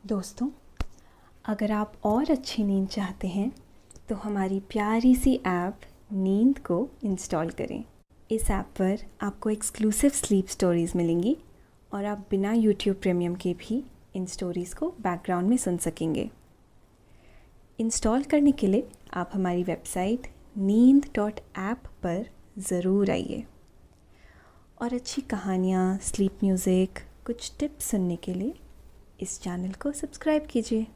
दोस्तों, अगर आप और अच्छी नींद चाहते हैं तो हमारी प्यारी सी ऐप नींद को इंस्टॉल करें। इस ऐप पर आपको एक्सक्लूसिव स्लीप स्टोरीज़ मिलेंगी और आप बिना यूट्यूब प्रीमियम के भी इन स्टोरीज़ को बैकग्राउंड में सुन सकेंगे। इंस्टॉल करने के लिए आप हमारी वेबसाइट neend.app पर ज़रूर आइए और अच्छी कहानियाँ, स्लीप म्यूज़िक, कुछ टिप्स सुनने के लिए इस चैनल को सब्सक्राइब कीजिए।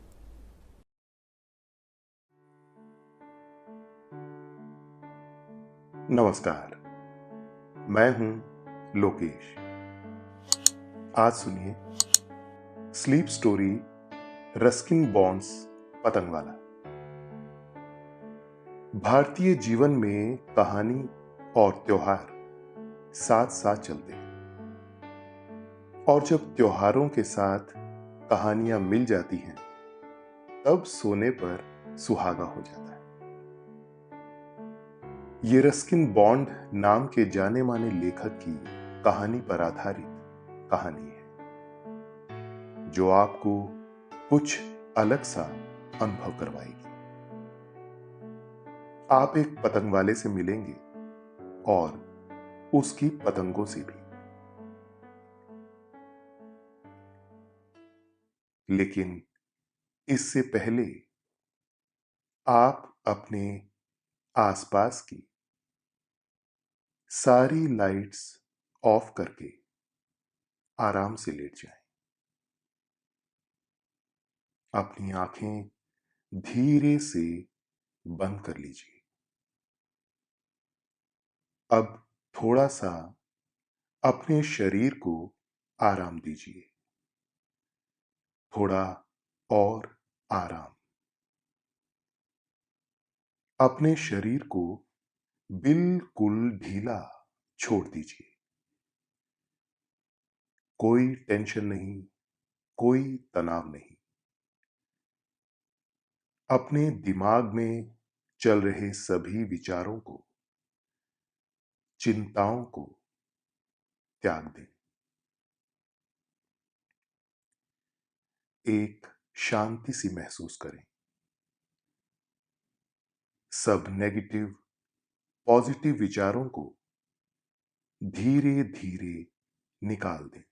नमस्कार, मैं हूं लोकेश। आज सुनिए sleep story Ruskin bonds पतंगवाला। Bharatiya Jeevan में कहानी और त्योहार साथ साथ चलते हैं और जब त्योहारों के साथ कहानियां मिल जाती हैं तब सोने पर सुहागा हो जाता है। ये रस्किन बॉन्ड नाम के जाने माने लेखक की कहानी पर आधारित कहानी है जो आपको कुछ अलग सा अनुभव करवाएगी। आप एक पतंग वाले से मिलेंगे और उसकी पतंगों से भी। लेकिन इससे पहले आप अपने आसपास की सारी लाइट्स ऑफ करके आराम से लेट जाएं। अपनी आंखें धीरे से बंद कर लीजिए। अब थोड़ा सा अपने शरीर को आराम दीजिए। थोड़ा और आराम। अपने शरीर को बिल्कुल ढीला छोड़ दीजिए। कोई टेंशन नहीं, कोई तनाव नहीं। अपने दिमाग में चल रहे सभी विचारों को, चिंताओं को त्याग दें। एक शांति सी महसूस करें। सब नेगेटिव, पॉजिटिव विचारों को धीरे धीरे निकाल दें।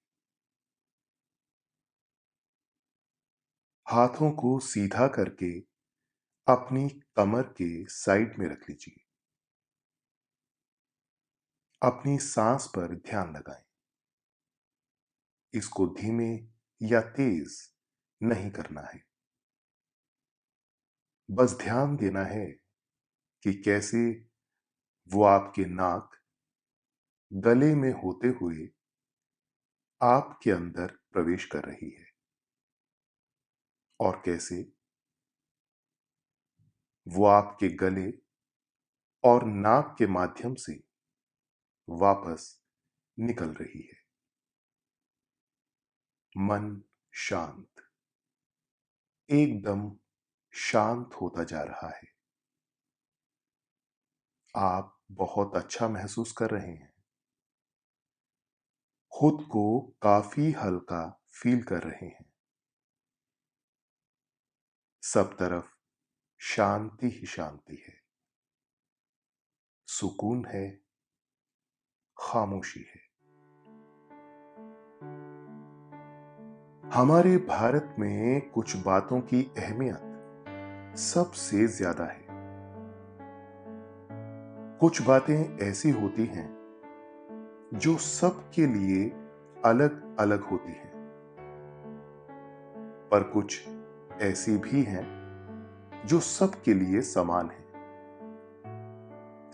हाथों को सीधा करके अपनी कमर के साइड में रख लीजिए। अपनी सांस पर ध्यान लगाएं। इसको धीमे या तेज नहीं करना है। बस ध्यान देना है कि कैसे वो आपके नाक, गले में होते हुए आपके अंदर प्रवेश कर रही है और कैसे वो आपके गले और नाक के माध्यम से वापस निकल रही है। मन शांत, एकदम शांत होता जा रहा है। आप बहुत अच्छा महसूस कर रहे हैं। खुद को काफी हल्का फील कर रहे हैं। सब तरफ शांति ही शांति है, सुकून है, खामोशी है। हमारे भारत में कुछ बातों की अहमियत सबसे ज्यादा है। कुछ बातें ऐसी होती हैं जो सबके लिए अलग अलग होती हैं, पर कुछ ऐसी भी हैं जो सबके लिए समान है।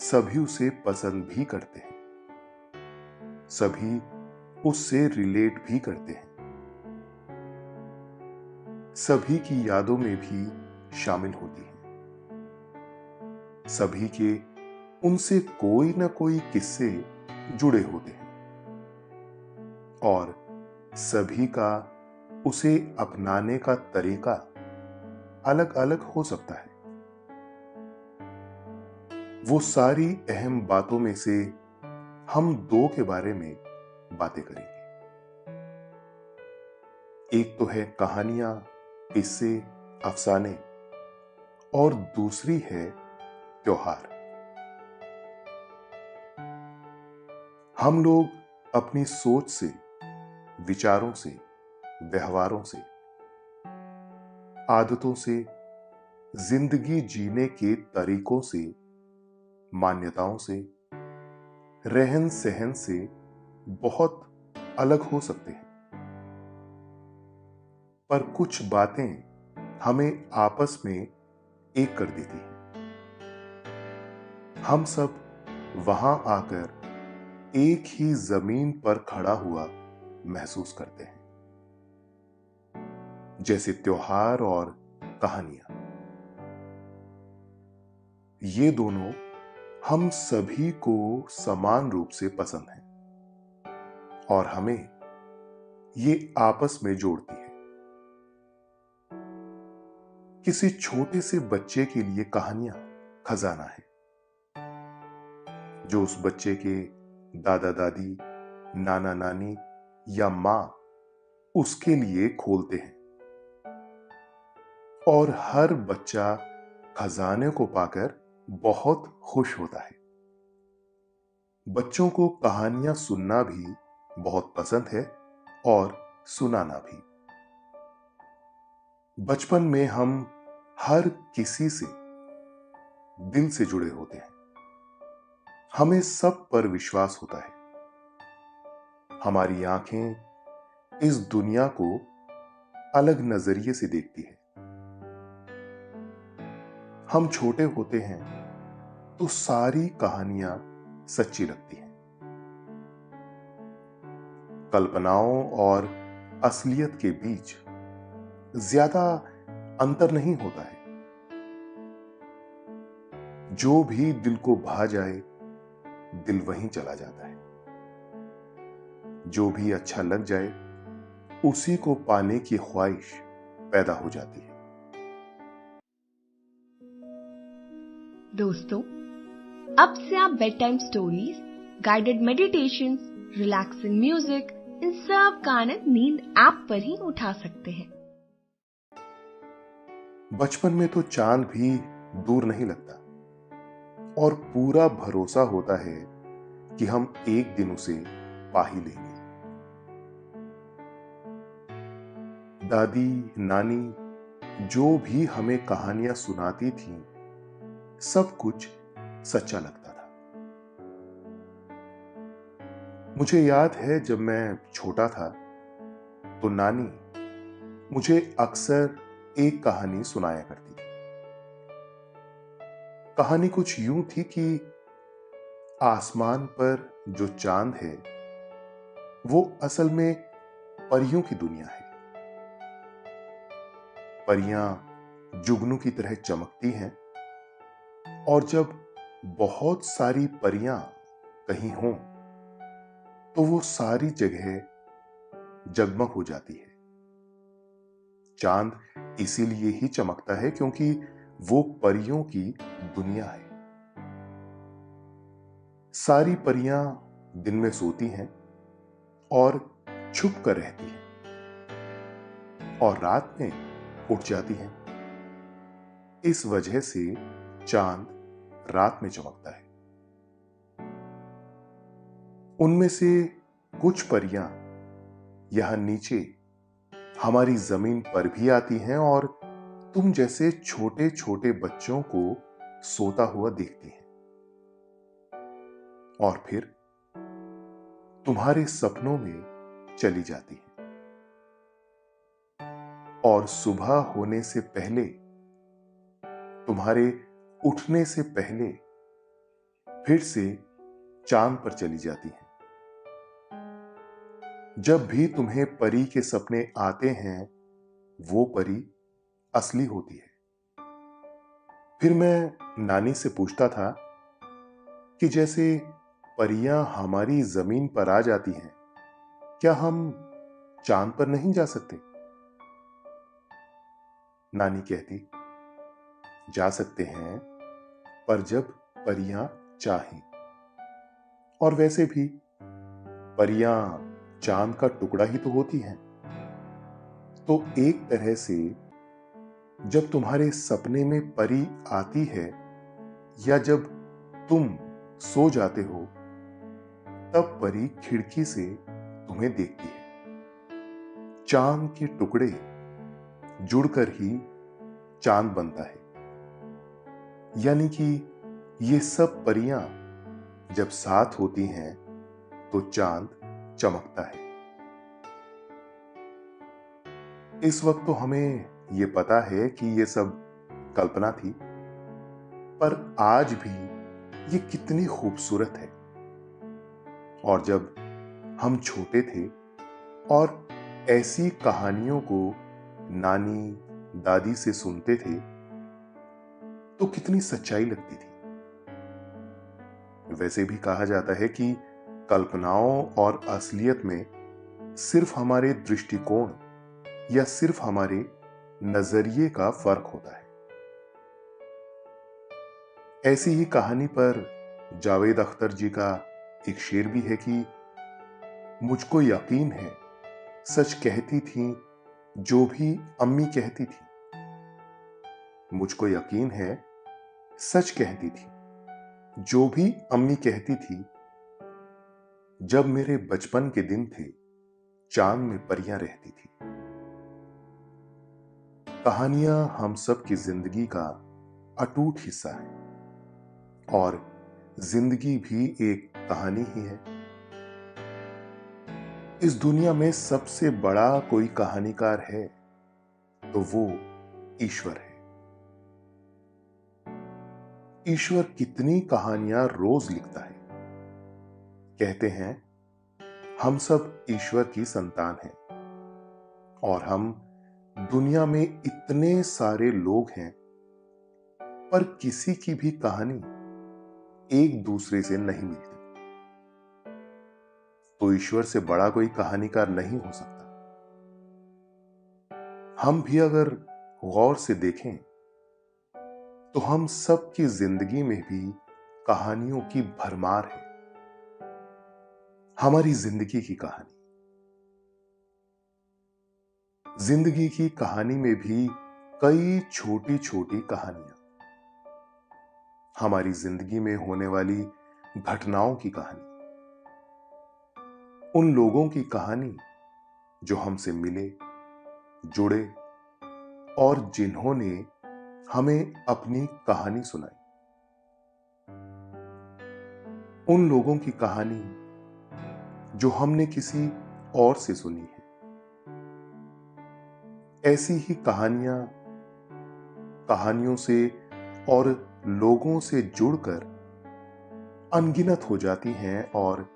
सभी उसे पसंद भी करते हैं, सभी उससे रिलेट भी करते हैं, सभी की यादों में भी शामिल होती हैं। सभी के उनसे कोई ना कोई किस्से जुड़े होते हैं और सभी का उसे अपनाने का तरीका अलग अलग हो सकता है। वो सारी अहम बातों में से हम दो के बारे में बातें करेंगे। एक तो है कहानियां किस्से, अफसाने और दूसरी है त्योहार। हम लोग अपनी सोच से, विचारों से, व्यवहारों से, आदतों से, जिंदगी जीने के तरीकों से, मान्यताओं से, रहन सहन से बहुत अलग हो सकते हैं, पर कुछ बातें हमें आपस में एक कर देती हैं। हम सब वहां आकर एक ही जमीन पर खड़ा हुआ महसूस करते हैं, जैसे त्योहार और कहानियां। ये दोनों हम सभी को समान रूप से पसंद हैं और हमें ये आपस में जोड़ती है। किसी छोटे से बच्चे के लिए कहानियां खजाना है, जो उस बच्चे के दादा दादी, नाना नानी या मां उसके लिए खोलते हैं। और हर बच्चा खजाने को पाकर बहुत खुश होता है। बच्चों को कहानियां सुनना भी बहुत पसंद है और सुनाना भी। बचपन में हम हर किसी से दिल से जुड़े होते हैं। हमें सब पर विश्वास होता है। हमारी आंखें इस दुनिया को अलग नजरिए से देखती है। हम छोटे होते हैं तो सारी कहानियां सच्ची लगती हैं। कल्पनाओं और असलियत के बीच ज्यादा अंतर नहीं होता है। जो भी दिल को भा जाए, दिल वहीं चला जाता है। जो भी अच्छा लग जाए, उसी को पाने की ख्वाहिश पैदा हो जाती है। दोस्तों, अब से आप bedtime stories, guided meditations, relaxing music, इन सब का आनंद नींद ऐप पर ही उठा सकते हैं। बचपन में तो चांद भी दूर नहीं लगता और पूरा भरोसा होता है कि हम एक दिन उसे पा ही लेंगे। दादी, नानी जो भी हमें कहानियां सुनाती थीं, सब कुछ सच्चा लगता था। मुझे याद है जब मैं छोटा था तो नानी मुझे अक्सर एक कहानी सुनाया करती थी। कहानी कुछ यूं थी कि आसमान पर जो चांद है वो असल में परियों की दुनिया है। परियां जुगनू की तरह चमकती हैं और जब बहुत सारी परियां कहीं हों तो वो सारी जगह जगमग हो जाती है। चांद इसीलिए ही चमकता है क्योंकि वो परियों की दुनिया है। सारी परियां दिन में सोती हैं और छुप कर रहती हैं और रात में उठ जाती हैं। इस वजह से चांद रात में चमकता है। उनमें से कुछ परियां यहां नीचे हमारी जमीन पर भी आती हैं और तुम जैसे छोटे छोटे बच्चों को सोता हुआ देखती हैं और फिर तुम्हारे सपनों में चली जाती हैं और सुबह होने से पहले, तुम्हारे उठने से पहले फिर से चांद पर चली जाती हैं। जब भी तुम्हें परी के सपने आते हैं, वो परी असली होती है। फिर मैं नानी से पूछता था कि जैसे परियां हमारी जमीन पर आ जाती हैं, क्या हम चांद पर नहीं जा सकते? नानी कहती, जा सकते हैं, पर जब परियां चाहें। और वैसे भी परियां चांद का टुकड़ा ही तो होती हैं, तो एक तरह से जब तुम्हारे सपने में परी आती है या जब तुम सो जाते हो, तब परी खिड़की से तुम्हें देखती है। चांद के टुकड़े जुड़कर ही चांद बनता है, यानी कि ये सब परियां जब साथ होती हैं तो चांद चमकता है। इस वक्त तो हमें ये पता है कि ये सब कल्पना थी, पर आज भी ये कितनी खूबसूरत है। और जब हम छोटे थे और ऐसी कहानियों को नानी दादी से सुनते थे तो कितनी सच्चाई लगती थी। वैसे भी कहा जाता है कि कल्पनाओं और असलियत में सिर्फ हमारे दृष्टिकोण या सिर्फ हमारे नजरिए का फर्क होता है। ऐसी ही कहानी पर जावेद अख्तर जी का एक शेर भी है कि मुझको यकीन है सच कहती थी जो भी अम्मी कहती थी। मुझको यकीन है सच कहती थी जो भी अम्मी कहती थी। जब मेरे बचपन के दिन थे चांद में परियां रहती थी। कहानियां हम सब की जिंदगी का अटूट हिस्सा है और जिंदगी भी एक कहानी ही है। इस दुनिया में सबसे बड़ा कोई कहानीकार है तो वो ईश्वर है। ईश्वर कितनी कहानियां रोज लिखता है। कहते हैं हम सब ईश्वर की संतान हैं और हम दुनिया में इतने सारे लोग हैं, पर किसी की भी कहानी एक दूसरे से नहीं मिलती। तो ईश्वर से बड़ा कोई कहानीकार नहीं हो सकता। हम भी अगर गौर से देखें तो हम सब की जिंदगी में भी कहानियों की भरमार है। हमारी जिंदगी की कहानी, जिंदगी की कहानी में भी कई छोटी छोटी कहानियां, हमारी जिंदगी में होने वाली घटनाओं की कहानी, उन लोगों की कहानी जो हमसे मिले, जुड़े और जिन्होंने हमें अपनी कहानी सुनाई, उन लोगों की कहानी जो हमने किसी और से सुनी है। ऐसी ही कहानियों से और लोगों से जुड़कर अनगिनत हो जाती हैं और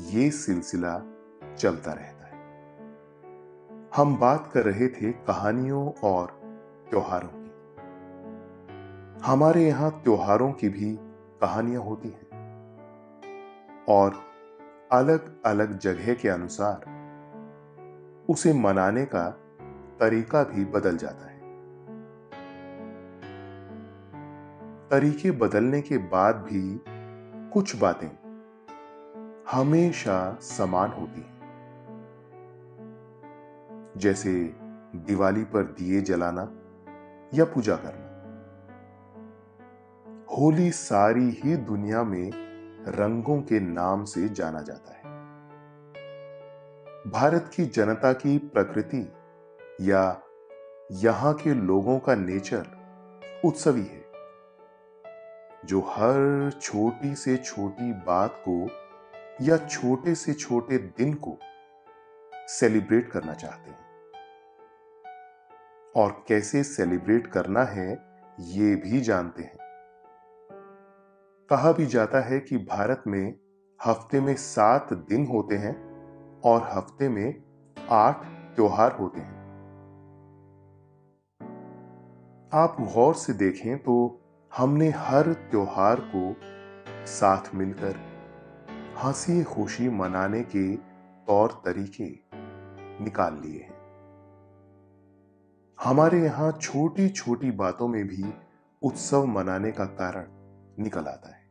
ये सिलसिला चलता रहता है। हम बात कर रहे थे कहानियों और त्योहारों की। हमारे यहां त्योहारों की भी कहानियां होती हैं और अलग अलग जगह के अनुसार उसे मनाने का तरीका भी बदल जाता है। तरीके बदलने के बाद भी कुछ बातें हमेशा समान होती हैं। जैसे दिवाली पर दिए जलाना या पूजा करना। होली सारी ही दुनिया में रंगों के नाम से जाना जाता है। भारत की जनता की प्रकृति या यहां के लोगों का नेचर उत्सवी है, जो हर छोटी से छोटी बात को या छोटे से छोटे दिन को सेलिब्रेट करना चाहते हैं। और कैसे सेलिब्रेट करना है ये भी जानते हैं। कहा भी जाता है कि भारत में हफ्ते में 7 दिन होते हैं और हफ्ते में 8 त्योहार होते हैं। आप गौर से देखें तो हमने हर त्योहार को साथ मिलकर हंसी खुशी मनाने के तौर तरीके निकाल लिए हैं। हमारे यहां छोटी छोटी बातों में भी उत्सव मनाने का कारण निकल आता है।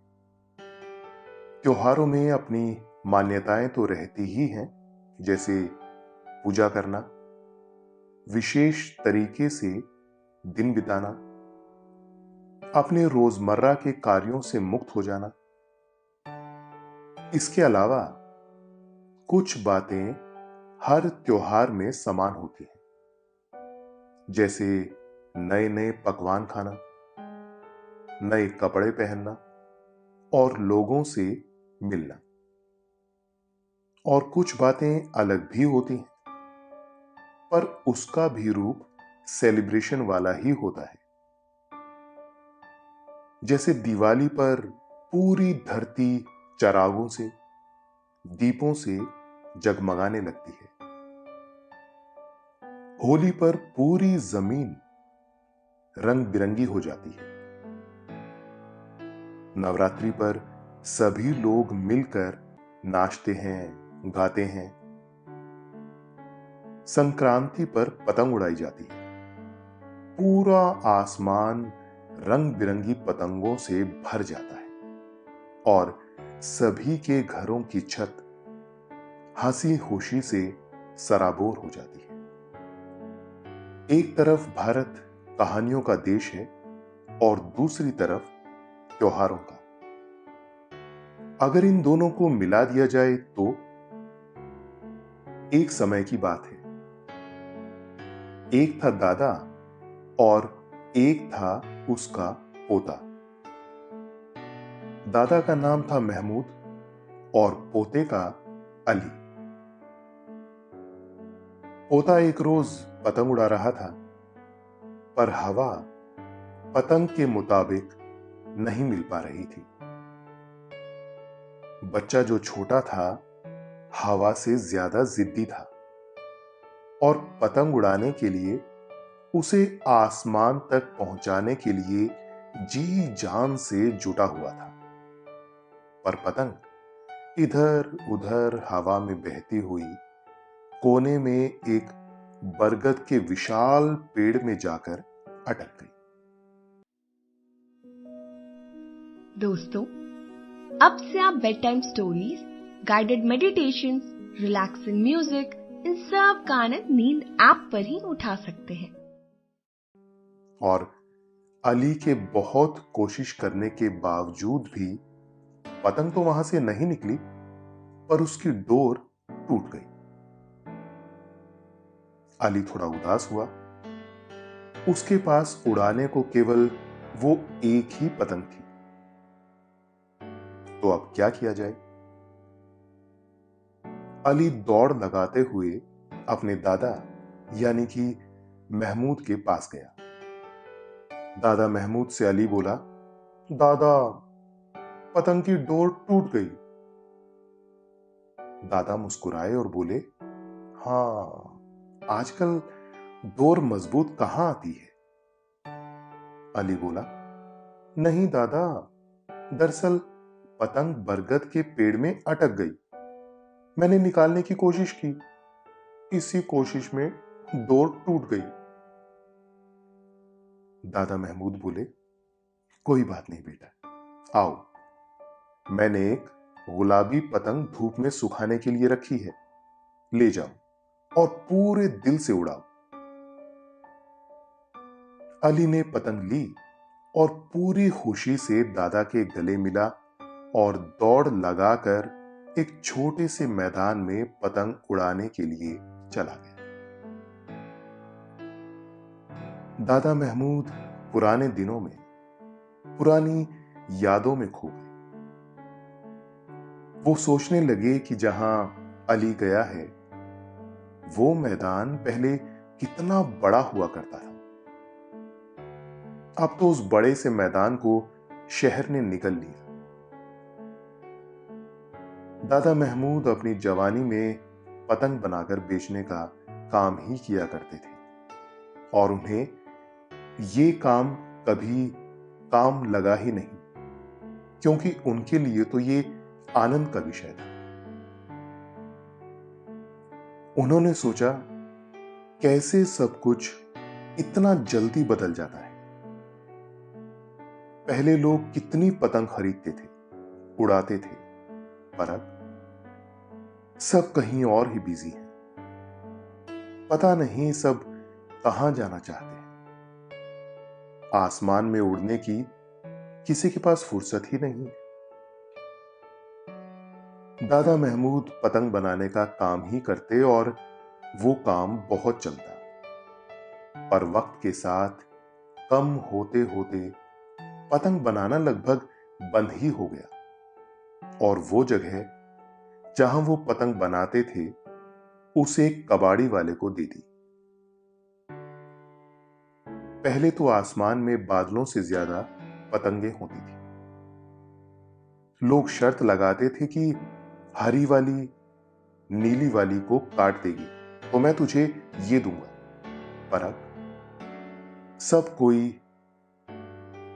त्योहारों में अपनी मान्यताएं तो रहती ही हैं, जैसे पूजा करना, विशेष तरीके से दिन बिताना, अपने रोजमर्रा के कार्यों से मुक्त हो जाना। इसके अलावा कुछ बातें हर त्योहार में समान होती हैं, जैसे नए नए पकवान खाना, नए कपड़े पहनना और लोगों से मिलना। और कुछ बातें अलग भी होती हैं, पर उसका भी रूप सेलिब्रेशन वाला ही होता है। जैसे दिवाली पर पूरी धरती चरागों से, दीपों से जगमगाने लगती है। होली पर पूरी जमीन रंग बिरंगी हो जाती है। नवरात्रि पर सभी लोग मिलकर नाचते हैं, गाते हैं। संक्रांति पर पतंग उड़ाई जाती है। पूरा आसमान रंग बिरंगी पतंगों से भर जाता है और सभी के घरों की छत हंसी खुशी से सराबोर हो जाती है। एक तरफ भारत कहानियों का देश है और दूसरी तरफ त्योहारों का। अगर इन दोनों को मिला दिया जाए तो एक समय की बात है। एक था दादा और एक था उसका पोता। दादा का नाम था महमूद और पोते का अली। पोता एक रोज पतंग उड़ा रहा था, पर हवा पतंग के मुताबिक नहीं मिल पा रही थी। बच्चा जो छोटा था, हवा से ज्यादा जिद्दी था और पतंग उड़ाने के लिए, उसे आसमान तक पहुंचाने के लिए जी जान से जुटा हुआ था। पर पतंग इधर उधर हवा में बहती हुई कोने में एक बरगद के विशाल पेड़ में जाकर अटक गई। दोस्तों, अब से आप bedtime stories, guided meditations, relaxing music, इन सब का आनंद नींद ऐप पर ही उठा सकते हैं। और अली के बहुत कोशिश करने के बावजूद भी पतंग तो वहां से नहीं निकली, पर उसकी डोर टूट गई। अली थोड़ा उदास हुआ। उसके पास उड़ाने को केवल वो एक ही पतंग थी। तो अब क्या किया जाए? अली दौड़ लगाते हुए अपने दादा यानी कि महमूद के पास गया। दादा महमूद से अली बोला, दादा, पतंग की डोर टूट गई। दादा मुस्कुराए और बोले, हाँ, आजकल डोर मजबूत कहां आती है? अली बोला, नहीं दादा, दरअसल पतंग बरगद के पेड़ में अटक गई। मैंने निकालने की कोशिश की, इसी कोशिश में डोर टूट गई। दादा महमूद बोले, कोई बात नहीं बेटा, आओ, मैंने एक गुलाबी पतंग धूप में सुखाने के लिए रखी है, ले जाओ और पूरे दिल से उड़ाओ। अली ने पतंग ली और पूरी खुशी से दादा के गले मिला और दौड़ लगाकर एक छोटे से मैदान में पतंग उड़ाने के लिए चला गया। दादा महमूद पुराने दिनों में, पुरानी यादों में खो गए। वो सोचने लगे कि जहां अली गया है, वो मैदान पहले कितना बड़ा हुआ करता था। अब तो उस बड़े से मैदान को शहर ने निगल लिया। दादा महमूद अपनी जवानी में पतंग बनाकर बेचने का काम ही किया करते थे और उन्हें ये काम कभी काम लगा ही नहीं, क्योंकि उनके लिए तो ये आनंद का विषय था। उन्होंने सोचा, कैसे सब कुछ इतना जल्दी बदल जाता है। पहले लोग कितनी पतंग खरीदते थे, उड़ाते थे, पर अब सब कहीं और ही बिजी हैं। पता नहीं सब कहां जाना चाहते हैं। आसमान में उड़ने की किसी के पास फुर्सत ही नहीं है। दादा महमूद पतंग बनाने का काम ही करते और वो काम बहुत चलता, पर वक्त के साथ कम होते होते पतंग बनाना लगभग बंद ही हो गया और वो जगह जहां वो पतंग बनाते थे उसे एक कबाड़ी वाले को दे दी। पहले तो आसमान में बादलों से ज्यादा पतंगे होती थी। लोग शर्त लगाते थे कि हरी वाली नीली वाली को काट देगी तो मैं तुझे ये दूंगा, पर अब सब कोई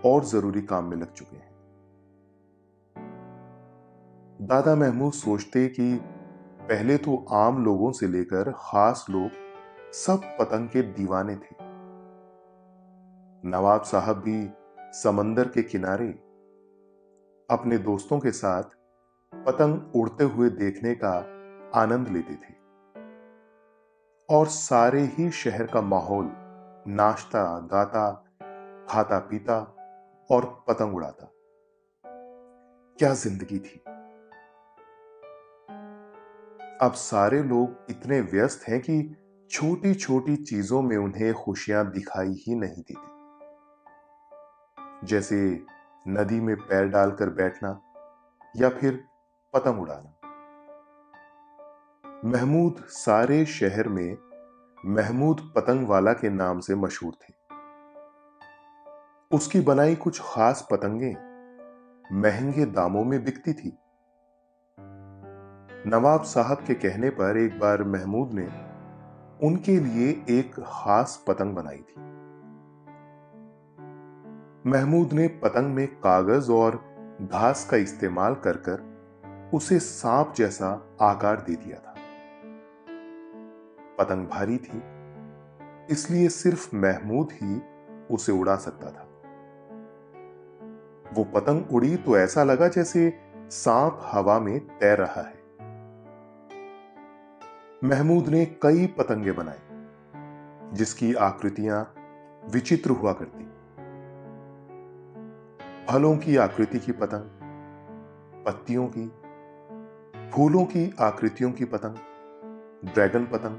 और जरूरी काम में लग चुके हैं। दादा महमूद सोचते कि पहले तो आम लोगों से लेकर खास लोग सब पतंग के दीवाने थे। नवाब साहब भी समंदर के किनारे अपने दोस्तों के साथ पतंग उड़ते हुए देखने का आनंद लेते थे और सारे ही शहर का माहौल नाचता गाता खाता पीता और पतंग उड़ाता। क्या जिंदगी थी। अब सारे लोग इतने व्यस्त हैं कि छोटी छोटी चीजों में उन्हें खुशियां दिखाई ही नहीं देती, जैसे नदी में पैर डालकर बैठना या फिर पतंग उड़ाना। महमूद सारे शहर में महमूद पतंग वाला के नाम से मशहूर थे। उसकी बनाई कुछ खास पतंगें महंगे दामों में बिकती थी। नवाब साहब के कहने पर एक बार महमूद ने उनके लिए एक खास पतंग बनाई थी। महमूद ने पतंग में कागज और घास का इस्तेमाल कर कर उसे सांप जैसा आकार दे दिया था। पतंग भारी थी, इसलिए सिर्फ महमूद ही उसे उड़ा सकता था। वो पतंग उड़ी तो ऐसा लगा जैसे सांप हवा में तैर रहा है। महमूद ने कई पतंगे बनाई जिसकी आकृतियां विचित्र हुआ करती। फलों की आकृति की पतंग, पत्तियों की, फूलों की आकृतियों की पतंग, ड्रैगन पतंग।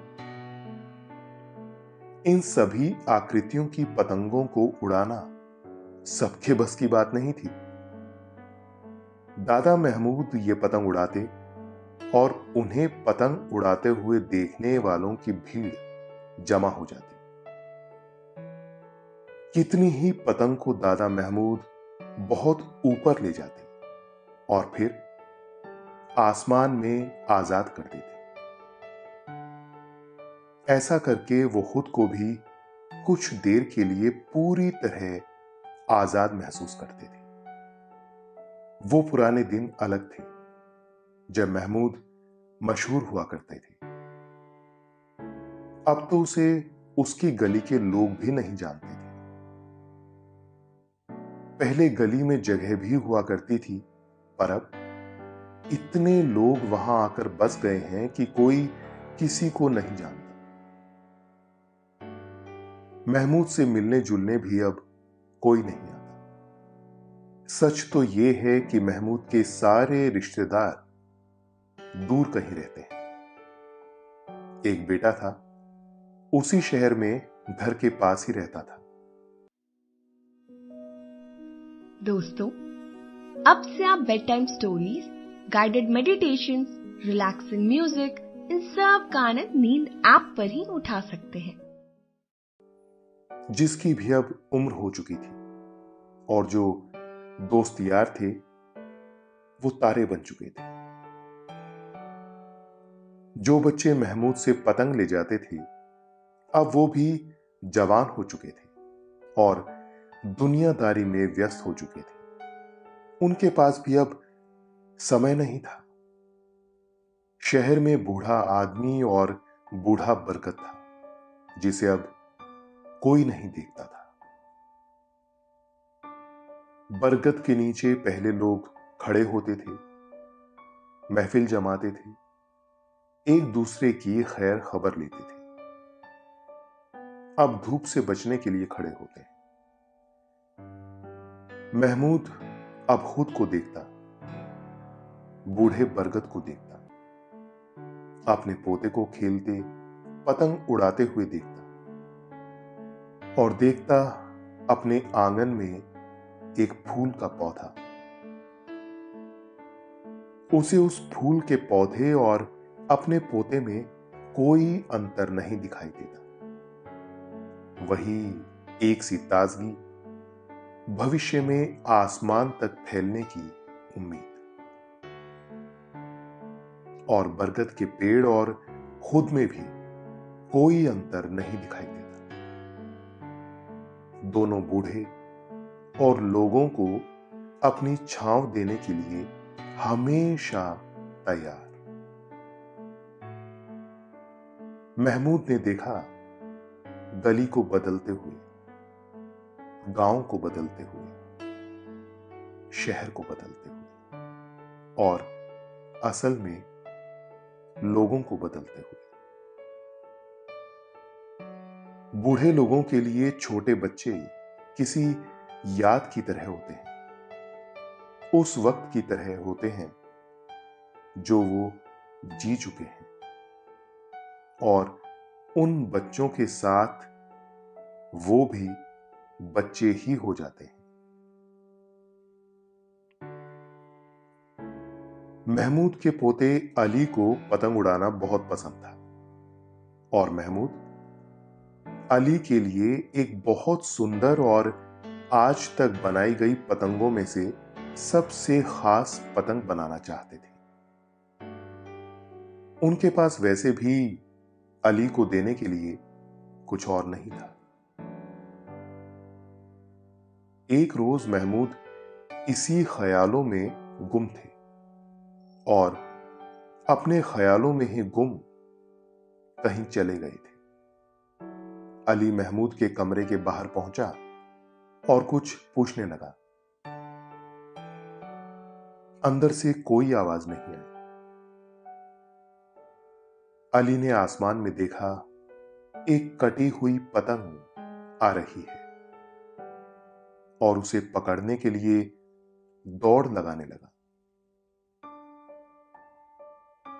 इन सभी आकृतियों की पतंगों को उड़ाना सबके बस की बात नहीं थी। दादा महमूद ये पतंग उड़ाते और उन्हें पतंग उड़ाते हुए देखने वालों की भीड़ जमा हो जाती। कितनी ही पतंग को दादा महमूद बहुत ऊपर ले जाते और फिर आसमान में आजाद कर देते। ऐसा करके वो खुद को भी कुछ देर के लिए पूरी तरह आजाद महसूस करते थे। वो पुराने दिन अलग थे जब महमूद मशहूर हुआ करते थे। अब तो उसे उसकी गली के लोग भी नहीं जानते थे। पहले गली में जगह भी हुआ करती थी, पर अब इतने लोग वहां आकर बस गए हैं कि कोई किसी को नहीं जानता। महमूद से मिलने जुलने भी अब कोई नहीं आता। सच तो यह है कि महमूद के सारे रिश्तेदार दूर कहीं रहते हैं। एक बेटा था, उसी शहर में घर के पास ही रहता था। दोस्तों, अब से आप bedtime stories, guided meditations, relaxing music, इन सब का आनंद नींद ऐप पर ही उठा सकते हैं। जिसकी भी अब उम्र हो चुकी थी और जो दोस्त यार थे वो तारे बन चुके थे। जो बच्चे महमूद से पतंग ले जाते थे अब वो भी जवान हो चुके थे और दुनियादारी में व्यस्त हो चुके थे। उनके पास भी अब समय नहीं था। शहर में बूढ़ा आदमी और बूढ़ा बरगद था जिसे अब कोई नहीं देखता था। बरगद के नीचे पहले लोग खड़े होते थे, महफिल जमाते थे, एक दूसरे की खैर खबर लेते थे। अब धूप से बचने के लिए खड़े होते हैं। महमूद अब खुद को देखता, बूढ़े बरगद को देखता, अपने पोते को खेलते पतंग उड़ाते हुए देखता और देखता अपने आंगन में एक फूल का पौधा। उसे उस फूल के पौधे और अपने पोते में कोई अंतर नहीं दिखाई देता। वही एक सी ताजगी, भविष्य में आसमान तक फैलने की उम्मीद। और बरगद के पेड़ और खुद में भी कोई अंतर नहीं दिखाई देता। दोनों बूढ़े और लोगों को अपनी छांव देने के लिए हमेशा तैयार। महमूद ने देखा गली को बदलते हुए, गांव को बदलते हुए, शहर को बदलते हुए और असल में लोगों को बदलते हुए। बूढ़े लोगों के लिए छोटे बच्चे किसी याद की तरह होते हैं, उस वक्त की तरह होते हैं जो वो जी चुके हैं, और उन बच्चों के साथ वो भी बच्चे ही हो जाते हैं। महमूद के पोते अली को पतंग उड़ाना बहुत पसंद था और महमूद अली के लिए एक बहुत सुंदर और आज तक बनाई गई पतंगों में से सबसे खास पतंग बनाना चाहते थे। उनके पास वैसे भी अली को देने के लिए कुछ और नहीं था। एक रोज महमूद इसी ख्यालों में गुम थे और अपने ख्यालों में ही गुम कहीं चले गए थे। अली महमूद के कमरे के बाहर पहुंचा और कुछ पूछने लगा। अंदर से कोई आवाज नहीं आई। अली ने आसमान में देखा एक कटी हुई पतंग आ रही है और उसे पकड़ने के लिए दौड़ लगाने लगा।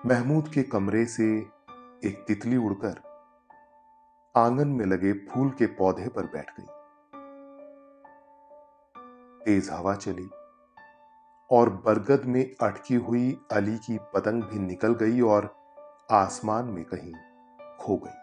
महमूद के कमरे से एक तितली उड़कर आंगन में लगे फूल के पौधे पर बैठ गई। तेज हवा चली और बरगद में अटकी हुई अली की पतंग भी निकल गई और आसमान में कहीं खो गई।